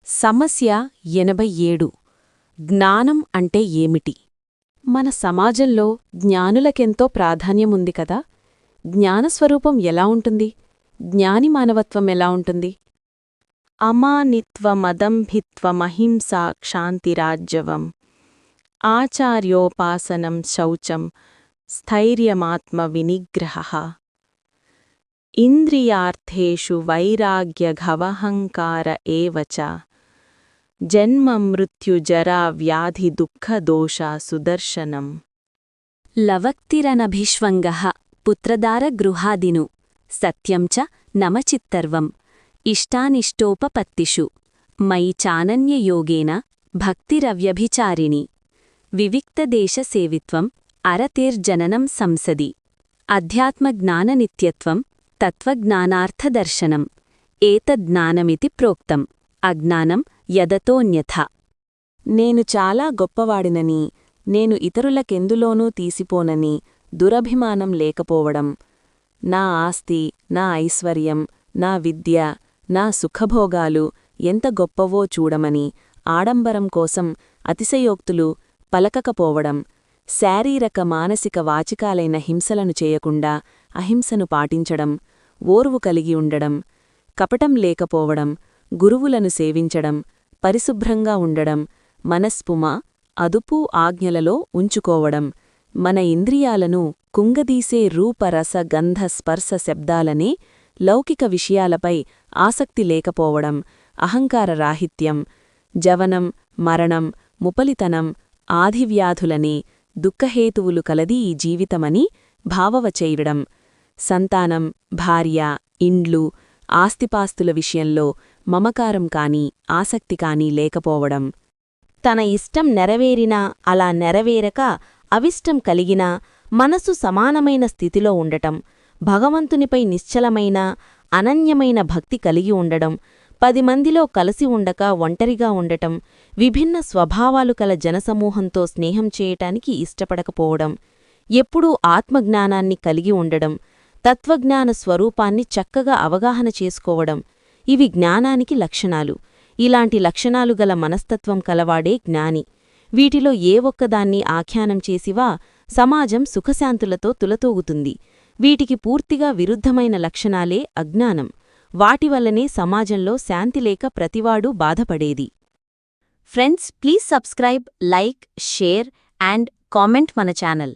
సమస్య 87. జ్ఞానం అంటే ఏమిటి? మన సమాజంలో జ్ఞానులకెంతో ప్రాధాన్యముంది కదా. జ్ఞానస్వరూపం ఎలా ఉంటుంది? జ్ఞాని మానవత్వం ఎలా ఉంటుంది? అమానిత్వమదంభిత్వమహింసా క్షాంతిరాజ్యవం ఆచార్యోపాసనం శౌచం స్థైర్యమాత్మవినిగ్రహః ఇంద్రియార్థేషు వైరాగ్యఘవహంకార ఏవ చ జన్మమృత్యుజరావ్యాధిదుఃఖదోషా సుదర్శనం. లవక్తిరనభిష్వంగః పుత్రదారగృహాదిను సత్యం చ నమచిత్తర్వం ఇష్టానిష్టోపపత్తిషు మయి చానన్యయోగేన భక్తిరవ్యభిచారిణి వివిక్తదేశసేవిత్వం అరతేర్జననం సంసది అధ్యాత్మజ్ఞాననిత్యత్వం తత్వజ్ఞానార్థదర్శనం ఏతజ్ఞానమితి ప్రోక్తం అజ్ఞానం యదతోన్యథా. నేను చాలా గొప్పవాడినని, నేను ఇతరులకెందులోనూ తీసిపోనని దురభిమానం లేకపోవడం, నా ఆస్తి, నా ఐశ్వర్యం, నా విద్య, నా సుఖభోగాలు ఎంత గొప్పవో చూడమని ఆడంబరం కోసం అతిశయోక్తులు పలకకపోవడం, శారీరక మానసిక వాచికాలైన హింసలను చేయకుండా అహింసను పాటించడం, ఓర్వు కలిగి ఉండడం, కపటం లేకపోవడం, గురువులను సేవించడం, పరిశుభ్రంగా ఉండడం, మనస్పుమ అదుపు ఆజ్ఞలలో ఉంచుకోవడం, మన ఇంద్రియాలను కుంగదీసే రూపరస గంధ స్పర్శ శబ్దాలనే లౌకిక విషయాలపై ఆసక్తి లేకపోవడం, అహంకారరాహిత్యం, జవనం, మరణం, ముపలితనం, ఆధివ్యాధులనే దుఃఖహేతువులు కలది ఈ జీవితమని భావవచేయడం, సంతానం, భార్య, ఇండ్లు, ఆస్తిపాస్తుల విషయంలో మమకారం కాని ఆసక్తి కాని లేకపోవడం, తన ఇష్టం నెరవేరినా అలా నెరవేరక అవిష్టం కలిగినా మనసు సమానమైన స్థితిలో ఉండటం, భగవంతునిపై నిశ్చలమైన అనన్యమైన భక్తి కలిగి ఉండడం, 10 మందిలో కలిసి ఉండక ఒంటరిగా ఉండటం, విభిన్న స్వభావాలు కల జనసమూహంతో స్నేహం చేయటానికి ఇష్టపడకపోవడం, ఎప్పుడూ ఆత్మజ్ఞానాన్ని కలిగి ఉండడం, తత్వజ్ఞాన స్వరూపాన్ని చక్కగా అవగాహన చేసుకోవడం ఇవి జ్ఞానానికి లక్షణాలు. ఇలాంటి లక్షణాలు గల మనస్తత్వం కలవాడే జ్ఞాని. వీటిలో ఏ ఒక్కదాన్ని ఆఖ్యానం చేసివా సమాజం సుఖశాంతులతో తులతూగుతుంది. వీటికి పూర్తిగా విరుద్ధమైన లక్షణాలే అజ్ఞానం. వాటివల్లనే సమాజంలో శాంతిలేక ప్రతివాడూ బాధపడేది. Friends, please subscribe, like, share and comment మన ఛానల్.